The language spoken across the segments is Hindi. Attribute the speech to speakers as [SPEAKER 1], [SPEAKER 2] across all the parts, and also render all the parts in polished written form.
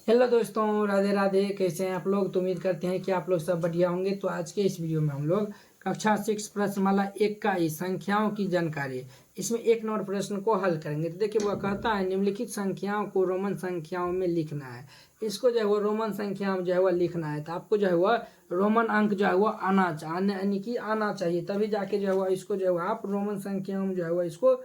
[SPEAKER 1] हेलो दोस्तों, राधे राधे। कैसे हैं आप लोग? तो उम्मीद करते हैं कि आप लोग सब बढ़िया होंगे। तो आज के इस वीडियो में हम लोग कक्षा 6 प्रश्नमाला 1 का ही संख्याओं की जानकारी, इसमें एक नंबर प्रश्न को हल करेंगे। तो देखिए वह कहता है निम्नलिखित संख्याओं को रोमन संख्याओं में लिखना है। इसको जो है वो रोमन संख्या में जो है वह लिखना है। तो आपको जो है वह रोमन अंक जो है वह आना यानी कि आना चाहिए, तभी जाके जो है वह इसको जो है आप रोमन संख्याओं में जो है वह इसको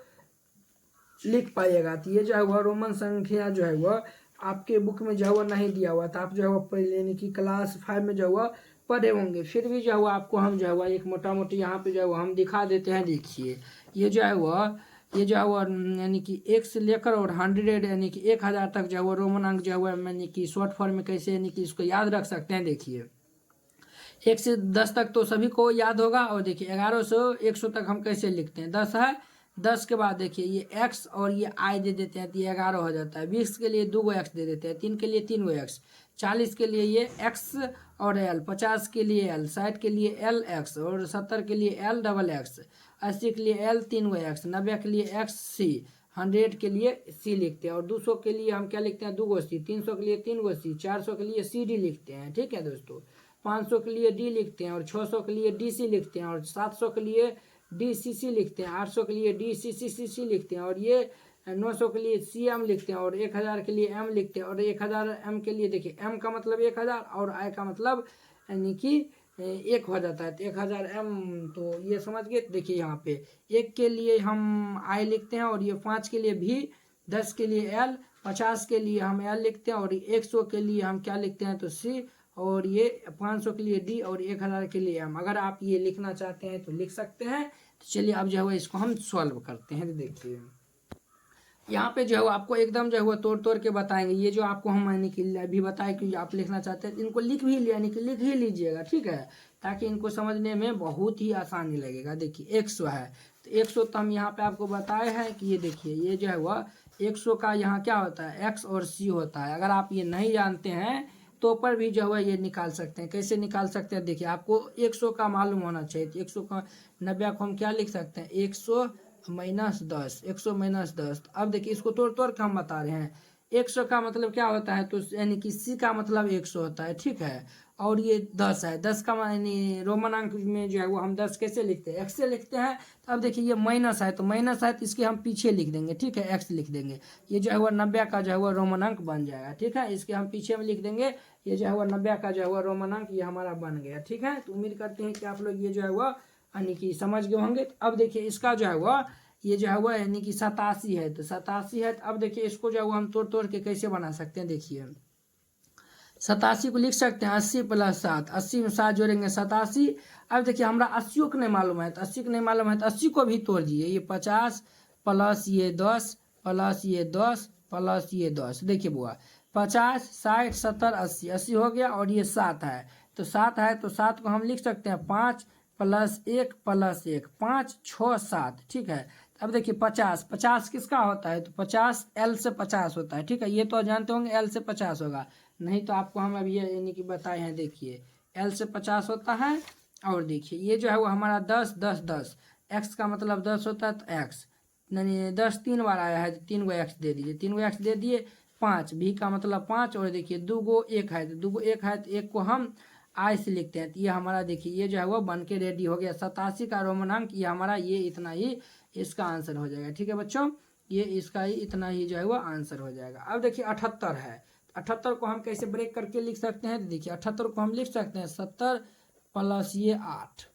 [SPEAKER 1] लिख पाइएगा। तो ये जो है वह रोमन संख्या जो है वह आपके बुक में जो है वह नहीं दिया हुआ था। आप जो है वह पहले यानी कि क्लास 5 में जो है वह पढ़े होंगे। फिर भी जो है वह आपको हम जो है वह एक मोटा मोटी यहाँ पे जो है वह हम दिखा देते हैं। देखिए ये जो है वह यानी कि 1 से लेकर और 100 यानी कि 1000 तक जो है वह रोमन अंक जो है वह यानी कि शॉर्ट फॉर्म में कैसे यानी कि इसको याद रख सकते हैं। देखिए 1 से 10 तक तो सभी को याद होगा। और देखिए 11 से 100 तक हम कैसे लिखते हैं। 10 है, 10 के बाद देखिए ये x और ये i दे देते हैं तो ये 11 हो जाता है। 20 के लिए 2 x दे देते हैं, 3 के लिए 3 x, 40 के लिए ये x और l, 50 के लिए l, 60 के लिए l x और 70 के लिए l डबल x, 80 के लिए l 3 x, 90 के लिए x c, 100 के लिए c लिखते हैं। और 200 के लिए हम क्या लिखते हैं? 2 c, 300 के लिए 3 c, 400 के लिए c d लिखते हैं। ठीक है दोस्तों। 500 के लिए डी लिखते हैं और 600 के लिए डी सी लिखते हैं और 700 के लिए डी सी सी लिखते हैं, 800 के लिए डी सी सी सी सी लिखते हैं और ये 900 के लिए सी एम लिखते हैं और 1000 के लिए एम लिखते हैं। और 1000 एम के लिए देखिए एम का मतलब 1000 और आई का मतलब यानी कि एक हो जाता है। तो 1000 एम, तो ये समझ गए। देखिए यहाँ पे 1 के लिए हम आई लिखते हैं और ये 5 के लिए भी, 10 के लिए एल, 50 के लिए हम एल लिखते हैं और 100 के लिए हम क्या लिखते हैं? तो सी, और ये 500 के लिए डी और 1000 के लिए एम। अगर आप ये लिखना चाहते हैं तो लिख सकते हैं। तो चलिए अब जो है इसको हम सॉल्व करते हैं। तो देखिए यहाँ पे जो है आपको एकदम जो है वो तोड़ तोड़ के बताएंगे। ये जो आपको हम यानी कि अभी बताए कि आप लिखना चाहते हैं, इनको लिख भी यानी कि लिख ही लीजिएगा। ठीक है, ताकि इनको समझने में बहुत ही आसानी लगेगा। देखिए 100 है तो 100 तो हम यहाँ पे आपको बताए हैं कि ये देखिए ये जो है वह 100 का यहाँ क्या होता है? x और c होता है। अगर आप ये नहीं जानते हैं तो पर भी जो है ये निकाल सकते हैं। कैसे निकाल सकते हैं? देखिए आपको 100 का मालूम होना चाहिए। तो 100 का 90 को हम क्या लिख सकते हैं? 100 माइनस 10, 100 माइनस 10। अब देखिए इसको तोड़ तोड़ के हम बता रहे हैं। 100 का मतलब क्या होता है? तो यानी कि सी का मतलब 100 होता है। ठीक है, और ये 10 है। 10 का यानी रोमन अंक में जो है वो हम 10 कैसे लिखते हैं? एक्स से लिखते हैं। तो अब देखिए ये माइनस है, तो माइनस है तो इसके हम पीछे लिख देंगे। ठीक है, एक्स लिख देंगे। ये जो है वो 90 का जो है वो रोमन अंक बन जाएगा। ठीक है, इसके हम पीछे में लिख देंगे। ये जो है वो 90 का जो है वो रोमन अंक ये हमारा बन गया। ठीक है, तो उम्मीद करते हैं कि आप लोग ये जो है वो यानी कि समझ गए होंगे। अब देखिए इसका जो है वो ये जो है वो यानी कि 87 है। तो 87 है। तो अब देखिए इसको जो है वो हम तोड़ तोड़ के कैसे बना सकते हैं? देखिए 87 को लिख सकते हैं 80 प्लस 7, 80 में 7 जोड़ेंगे 87। अब देखिए हमरा 80 को नहीं मालूम है, तो 80 को नहीं मालूम है तो 80 को भी तोड़ दिए। ये 50 प्लस ये 10 प्लस ये 10 प्लस ये 10। देखिए बुआ 50 60 70 80, 80 हो गया और ये 7 है। तो 7 है तो 7 को हम लिख सकते हैं 5 प्लस 1 प्लस 1, 5 6 7। ठीक है, अब देखिए 50, 50 किसका होता है? तो 50 एल से 50 होता है। ठीक है, ये तो जानते होंगे एल से 50 होगा, नहीं तो आपको हम अभी ये यानी कि बताए हैं। देखिए एल से 50 होता है। और देखिए ये जो है वो हमारा 10 10 10, एक्स का मतलब 10 होता है। तो एक्स यानी 10 3 बार आया है तो 3 गो एक्स दे दीजिए, 3 गो एक्स दे दिए। 5 भी का मतलब 5। और देखिए 2 गो 1 है तो 2 गो 1 है तो 1 को हम आई से लिखते हैं। तो ये हमारा देखिए ये जो है वो बन के रेडी हो गया। 87 का रोमन अंक ये हमारा ये इतना ही इसका आंसर हो जाएगा। ठीक है बच्चों, ये इसका ही इतना ही जो है वो आंसर हो जाएगा। अब देखिए 78 है। 78 को हम कैसे ब्रेक करके लिख सकते हैं? तो देखिए 78 को हम लिख सकते हैं 70 प्लस ये 8।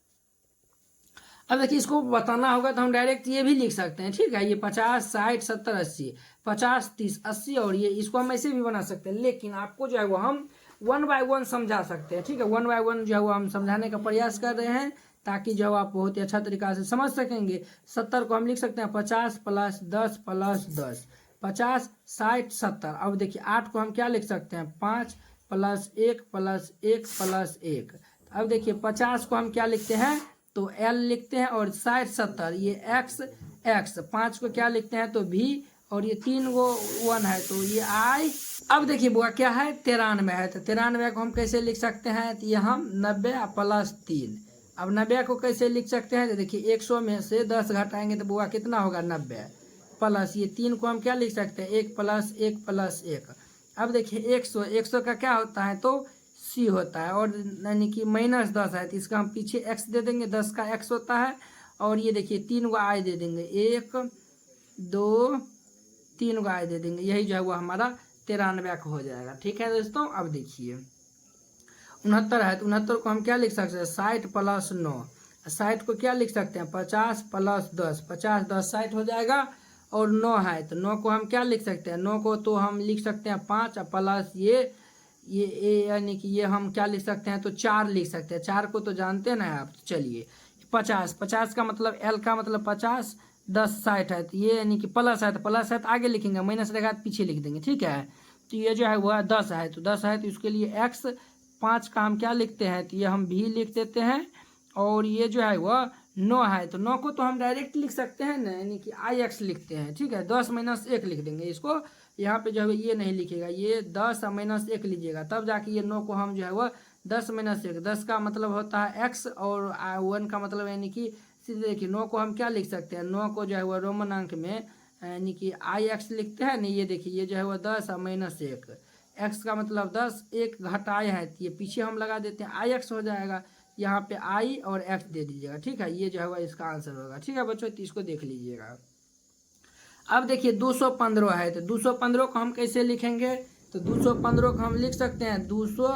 [SPEAKER 1] अब देखिए इसको बताना होगा तो हम डायरेक्ट ये भी लिख सकते हैं। ठीक है, ये 50 60 70 80, 50 30 80 और ये इसको हम ऐसे भी बना सकते हैं। लेकिन आपको जो है वो हम 1 बाय 1 समझा सकते हैं। ठीक है, 1 बाय 1 जो है वो हम समझाने का प्रयास कर रहे हैं ताकि जो आप बहुत ही अच्छा तरीका से समझ सकेंगे। 70 को हम लिख सकते हैं 50 प्लस 10 प्लस 10, 50 60 70। अब देखिए 8 को हम क्या लिख सकते हैं? 5 प्लस 1 प्लस 1 प्लस 1। अब देखिए 50 को हम क्या लिखते हैं? तो एल लिखते हैं। और 60 70 ये एक्स एक्स, 5 को क्या लिखते हैं? तो भी, और ये 3 गो 1 है तो ये आई। अब देखिए बुआ क्या है? 93 है। तो 93 को हम कैसे लिख सकते हैं? तो ये हम 90 प्लस 3। अब 90 को कैसे लिख सकते हैं? तो देखिए 100 में से 10 घटाएंगे तो बुआ कितना होगा? 90 प्लस ये 3 को हम क्या लिख सकते हैं? 1 प्लस 1 प्लस 1। अब देखिए 100, 100 का क्या होता है तो सी होता है, और यानी कि -10 है तो इसका हम पीछे एक्स दे देंगे, 10 का एक्स होता है। और ये देखिए 3 गो आई दे देंगे, 1 2 3 गो आई दे देंगे, यही जो है वो हमारा 93 का हो जाएगा। ठीक है दोस्तों, अब देखिए 69 है तो 69 को हम क्या लिख सकते हैं 60 + 9, 60 को क्या लिख सकते हैं 50 + 10, 50 10 60 हो जाएगा। और 9 है तो 9 को हम क्या लिख सकते हैं, 9 को तो हम लिख सकते हैं 5 प्लस ये यानी कि ये हम क्या लिख सकते हैं तो 4 लिख सकते हैं, 4 को तो जानते हैं ना आप। तो चलिए 50, 50 का मतलब एल का मतलब 50, 10 60 है तो ये यानी कि प्लस है तो प्लस है तो आगे लिखेंगे, माइनस रहेगा तो पीछे लिख देंगे। ठीक है, तो ये जो है वह 10 है तो 10 है तो इसके लिए एक्स, 5 का हम क्या लिखते हैं तो ये हम भी लिख देते हैं। और ये जो है वह 9 है तो 9 को तो हम डायरेक्ट लिख सकते हैं ना, यानी कि आई एक्स लिखते हैं। ठीक है, 10 - 1 लिख देंगे इसको, यहाँ पे जो है ये नहीं लिखेगा, ये 10 - 1 लीजिएगा तब जाके ये 9 को हम जो है वह 10 - 1, 10 का मतलब होता है एक्स और 1 का मतलब यानी कि सीधे देखिए 9 को हम क्या लिख सकते हैं, 9 को जो है वह रोमन अंक में यानी कि आई एक्स लिखते हैं नहीं। ये देखिए ये जो है वह 10 - 1, एक्स का मतलब 10, 1 घटाए है तो ये पीछे हम लगा देते हैं आई एक्स हो जाएगा, यहाँ पे आई और एक्स दे दीजिएगा। ठीक है, ये जो है वह इसका आंसर होगा। ठीक है बच्चों, तो इसको देख लीजिएगा। अब देखिए 215 है तो 215 को हम कैसे लिखेंगे तो 215 को हम लिख सकते हैं 200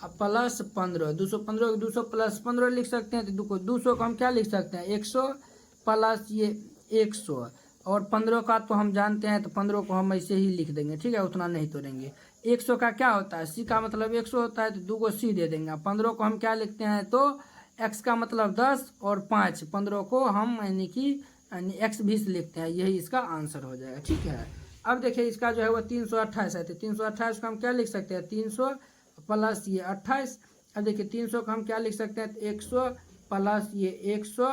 [SPEAKER 1] + 15, 215 को 200 + 15 लिख सकते हैं। तो 200 को हम क्या लिख सकते हैं 100 + ये 100, और 15 का तो हम जानते हैं तो 15 को हम ऐसे ही लिख देंगे। ठीक है, उतना नहीं तोड़ेंगे। 100 का क्या होता है सी का मतलब 100 होता है तो 2 गो सी दे देंगे। 15 को हम क्या लिखते हैं तो एक्स का मतलब 10 और 5, 15 को हम यानी कि एक्स भी लिखते हैं, यही इसका आंसर हो जाएगा। ठीक है, अब देखिए इसका जो है वो 328 है तो 328 को हम क्या लिख सकते हैं 300 + ये 28। अब देखिए 300 को हम क्या लिख सकते हैं 100 + ये 100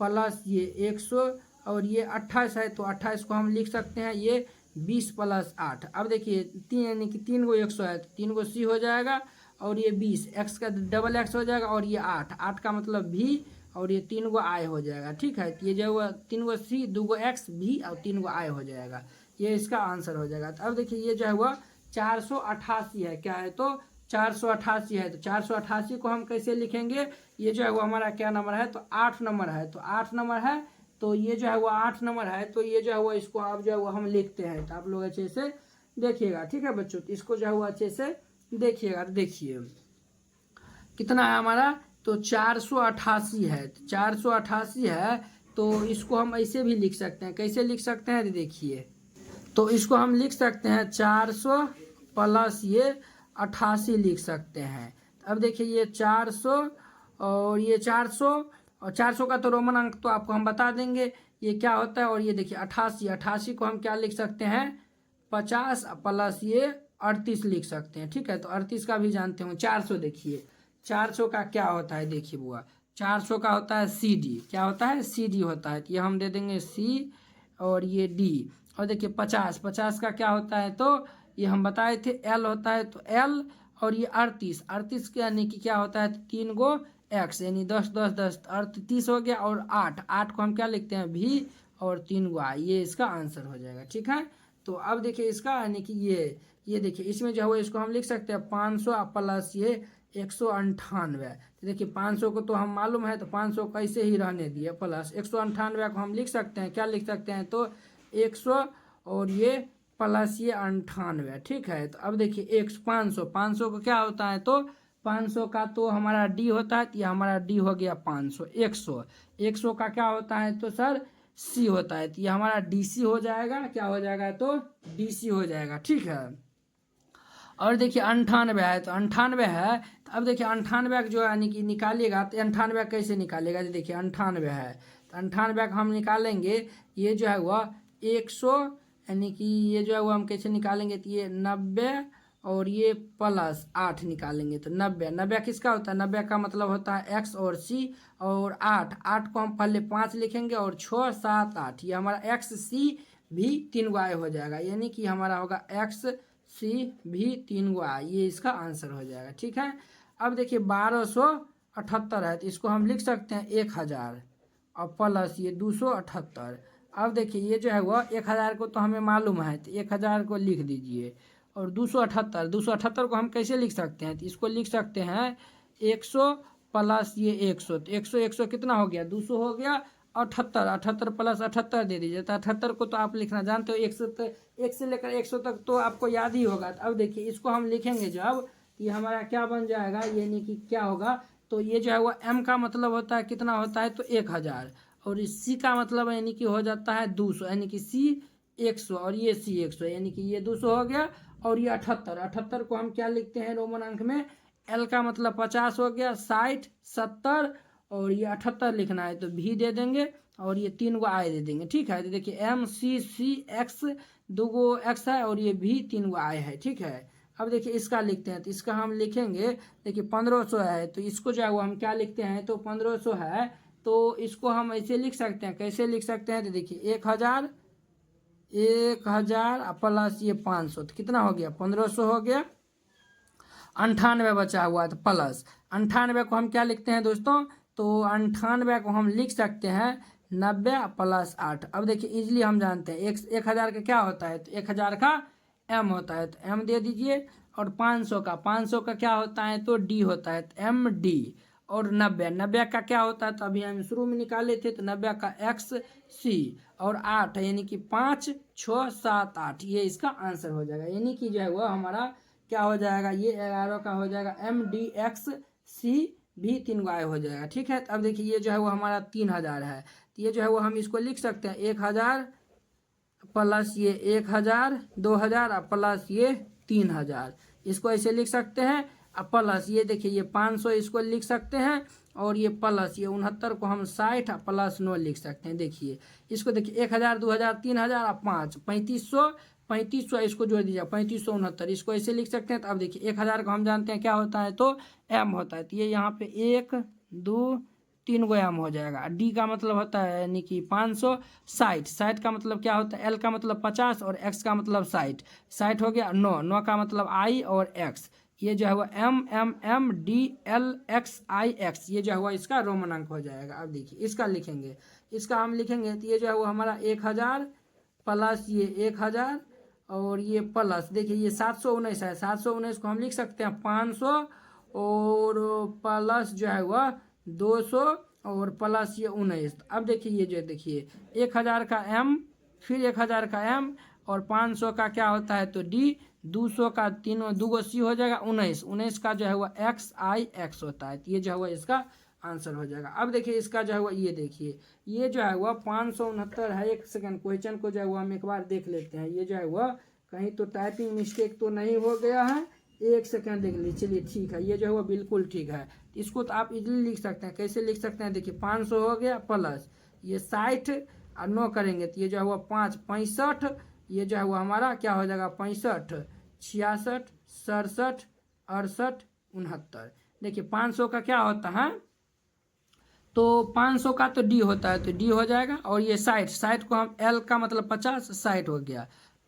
[SPEAKER 1] + ये 100, और ये 28 है तो 28 को हम लिख सकते हैं ये 20 + 8। अब देखिए 3 यानी कि 3 गो 100 है तो 3 गो सी हो जाएगा, और ये 20 एक्स का डबल एक्स हो जाएगा, और ये 8, 8 का मतलब भी, और ये 3 गो आई हो जाएगा। ठीक है, तो ये जो है 3 गो सी 2 गो एक्स भी और 3 गो आई हो जाएगा, ये इसका आंसर हो जाएगा। तो अब देखिए ये जो है वह 488 है, क्या है तो 488 है तो 488 को हम कैसे लिखेंगे, ये जो है वो हमारा क्या नंबर है तो 8 नंबर है, तो 8 नंबर है तो ये जो है वो 8 नंबर है तो ये जो है वो इसको आप जो है वो हम लिखते हैं। तो आप लोग अच्छे से देखिएगा। ठीक है बच्चों, तो इसको जो है वो अच्छे से देखिएगा। देखिए कितना है हमारा तो 488 है, 488 है तो इसको हम ऐसे भी लिख सकते हैं, कैसे लिख सकते हैं देखिए, तो इसको हम लिख सकते हैं 400 + ये 88 लिख सकते हैं। अब देखिए ये 400 और ये 400, और 400 का तो रोमन अंक तो आपको हम बता देंगे ये क्या होता है। और ये देखिए 88, 88 को हम क्या लिख सकते हैं 50 + ये 38 लिख सकते हैं। ठीक है, तो 38 का भी जानते हो। 400 देखिए 400 का क्या होता है देखिए बुआ, 400 का होता है सी डी, क्या होता है सी डी होता है, तो ये हम दे देंगे सी और ये डी। और देखिए 50, 50 का क्या होता है तो ये हम बताए थे एल होता है तो एल, और ये 38, 38 के यानी कि क्या होता है तो 3 गो एक्स, यानी 10 10 10 38 हो गया, और 8, 8 को हम क्या लिखते हैं भी, और 3 गो आई, ये इसका आंसर हो जाएगा। ठीक है, तो अब देखिए इसका यानी कि ये देखिए इसमें जो है वो इसको हम लिख सकते हैं 500 + ये 198। तो देखिए 500 को तो हम मालूम है तो 500 कैसे ही रहने दिए, प्लस 198 को हम लिख सकते हैं, क्या लिख सकते हैं तो 100 और ये + ये 98। ठीक है, तो अब देखिए 500, 500 को क्या होता है तो 500 का तो हमारा डी होता है, तो ये हमारा डी हो गया 500। 100, 100 का क्या होता है तो सर सी होता है, तो ये हमारा डी सी हो जाएगा, क्या हो जाएगा तो डी सी हो जाएगा। ठीक है, और देखिए 98 है तो 98 है तो अब देखिए 98 जो यानी कि निकालिएगा तो 98 कैसे निकालेगा, तो देखिए 98 है तो 98 हम निकालेंगे, ये जो है वह 100 यानी कि ये जो है वो हम कैसे निकालेंगे तो ये 90 और ये +8 निकालेंगे तो 90, 90 किसका होता है 90 का मतलब होता है एक्स और सी, और 8, 8 को हम पहले 5 लिखेंगे और 6 7 8, ये हमारा एक्स सी भी 3 गो आय हो जाएगा, यानी कि हमारा होगा एक्स सी भी 3 गो आई, ये इसका आंसर हो जाएगा। ठीक है, अब देखिए 1278 है तो इसको हम लिख सकते हैं 1000 और प्लस ये 278। अब देखिए ये जो है वह 1000 को तो हमें मालूम है तो 1000 को लिख दीजिए, और 278, 278 को हम कैसे लिख सकते हैं? तो इसको लिख सकते हैं 100 प्लस ये 100, तो 100 100 कितना हो गया? 200 हो गया। 78, 78 प्लस 78 दे दीजिए। तो 78 को तो आप लिखना जानते हो, 1 से लेकर 100 तक तो आपको याद ही होगा। तो अब देखिए इसको हम लिखेंगे जब, ये हमारा क्या बन जाएगा, यानी कि क्या होगा, तो ये जो है वो m का मतलब होता है कितना होता है? तो 1000, और इस c का मतलब यानी कि हो जाता है 200, यानी कि c 100 और ये c 100, यानी कि ये 200 हो गया। और ये 78, 78 को हम क्या लिखते हैं रोमन अंक में? l का मतलब 50 हो गया, 60 70, और ये 78 लिखना है तो v दे देंगे, और ये 3 गो i दे देंगे। ठीक है, तो देखिए m c c x 2 गो x है, और ये v 3 गो i है। ठीक है, अब देखिए इसका लिखते हैं, तो इसका हम लिखेंगे, देखिए 1500 है, तो इसको जो है वो हम क्या लिखते हैं? तो 1500 है, तो इसको हम ऐसे लिख सकते हैं। कैसे लिख सकते हैं? तो देखिए 1000 प्लस ये 500, तो कितना हो गया? 1500 हो गया। 98 बचा हुआ है, तो प्लस 98 को हम क्या लिखते हैं दोस्तों? तो 98 को हम लिख सकते हैं 90 प्लस 8। अब देखिए इजीली हम जानते हैं 1000 का क्या होता है? तो 1000 का m होता है, तो m दे दीजिए। और 500 का क्या होता है? तो d होता है, तो m d। और 90 का क्या होता है? तो अभी हम शुरू में निकाले थे, तो 90 का x c, और 8 यानी कि 5 6 7 8, ये इसका आंसर हो जाएगा। यानी कि जो है वो हमारा क्या हो जाएगा? ये 11 का हो जाएगा m d x c भी 3 गो i हो जाएगा। ठीक है, तो अब देखिए ये जो है वो हमारा 3000 है, तो ये जो है वो हम इसको लिख सकते हैं 1000 प्लस ये 1000 2000 प्लस ये 3000, इसको ऐसे लिख सकते हैं। अब प्लस ये देखिए ये 500 इसको लिख सकते हैं, और ये प्लस ये 69 को हम 60 प्लस 9 लिख सकते हैं। देखिए इसको देखिए 1000 2000 3000 और 5 3500 इसको जोड़ दीजिए 3569, इसको ऐसे लिख सकते हैं। तो अब देखिए 1000 को हम जानते हैं क्या होता है? तो m होता है, तो ये यहाँ पे 1 2 3 गो m हो जाएगा। डी का मतलब होता है यानी कि 500, 60 का मतलब क्या होता है? l का मतलब 50 और x का मतलब 60 हो गया। 9 का मतलब i और x, ये जो है वो m d l x i x, ये जो है वो इसका रोमन अंक हो जाएगा। अब देखिए इसका लिखेंगे, इसका हम लिखेंगे तो ये जो है वो हमारा 1000 प्लस ये 1000, और ये प्लस देखिए ये 719 है, 719 को हम लिख सकते हैं 500, और प्लस जो है वह 200, और प्लस ये 19। अब देखिए ये जो देखिए 1000 का m, फिर 1000 का m, और 500 का क्या होता है? तो d, 200 का 3 2 गो c हो जाएगा 19 का जो है वह x i x होता है, तो ये जो है वह इसका आंसर हो जाएगा। अब देखिए इसका जो है वह ये देखिए ये जो है वह 569 है। एक सेकंड क्वेश्चन को जो है वह हम एक बार देख लेते हैं, ये जो है वह कहीं तो टाइपिंग मिस्टेक तो नहीं हो गया है? एक सेकंड देख लीजिए। चलिए ठीक है, ये जो है वो बिल्कुल ठीक है। इसको तो आप इजीली लिख सकते हैं। कैसे लिख सकते हैं? देखिए 500 हो गया, प्लस ये 60 और 9 करेंगे तो ये जो है वो 5 65, ये जो है वो हमारा क्या हो जाएगा? 65 66 67 68 69। देखिए 500 का क्या होता है? तो 500 का तो डी होता है, तो डी हो जाएगा। और ये 60 को हम एल का मतलब 50, 60 हो गया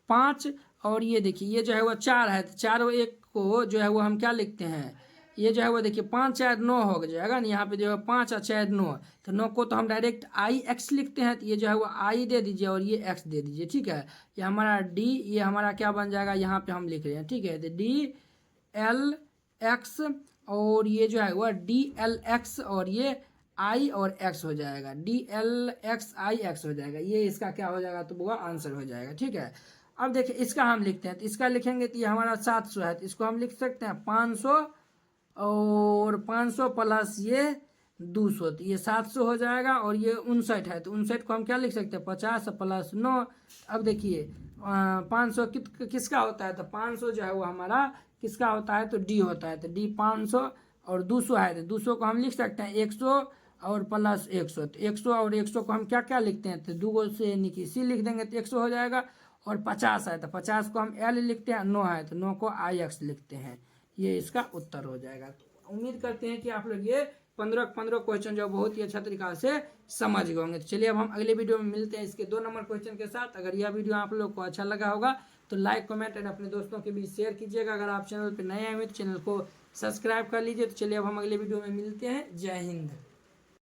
[SPEAKER 1] 5, और ये देखिए ये जो है वो 4 है, तो 4 और 1 को जो है वो हम क्या लिखते हैं? ये जो है वो देखिए 5 4 9 हो जाएगा ना, यहाँ पे जो है 5 और 4 9, तो 9 को तो हम डायरेक्ट आई एक्स लिखते हैं, तो ये जो है वो आई दे दीजिए और ये एक्स दे दीजिए। ठीक है, ये हमारा डी, ये हमारा क्या बन जाएगा? यहाँ पे हम लिख रहे हैं। ठीक है, तो डी एल एक्स, और ये जो है वो डी एल एक्स, और ये आई और एक्स हो जाएगा, डी एल एक्स आई एक्स हो जाएगा। ये इसका क्या हो जाएगा? तो वो आंसर हो जाएगा। ठीक है, अब देखिए इसका हम लिखते हैं, तो इसका लिखेंगे तो ये हमारा 700 है, तो इसको हम लिख सकते हैं 500, और 500 प्लस ये 200, तो ये 700 हो जाएगा। और ये 59 है, तो 59 को हम क्या लिख सकते हैं? 50 प्लस 9। अब देखिए 500 किसका होता है? तो 500 जो है वो हमारा किसका होता है? तो डी होता है, तो डी 500, और 200 है, तो 200 को हम लिख सकते हैं 100 और प्लस 100, तो 100 और 100 को हम क्या क्या लिखते हैं? तो 2 गो से यानी कि सी लिख देंगे तो 100 हो जाएगा। और 50 है, तो 50 को हम एल लिखते हैं, 9 है तो 9 को आई एक्स लिखते हैं। ये इसका उत्तर हो जाएगा। तो उम्मीद करते हैं कि आप लोग ये 15 क्वेश्चन जो बहुत ही अच्छा तरीका से समझ गए होंगे। तो चलिए अब हम अगले वीडियो में मिलते हैं इसके 2 नंबर क्वेश्चन के साथ। अगर यह वीडियो आप लोग को अच्छा लगा होगा तो लाइक कमेंट एंड अपने दोस्तों के बीच शेयर कीजिएगा। अगर आप चैनल पर नए आए हुए तो चैनल को सब्सक्राइब कर लीजिए। तो चलिए अब हम अगले वीडियो में मिलते हैं। जय हिंद।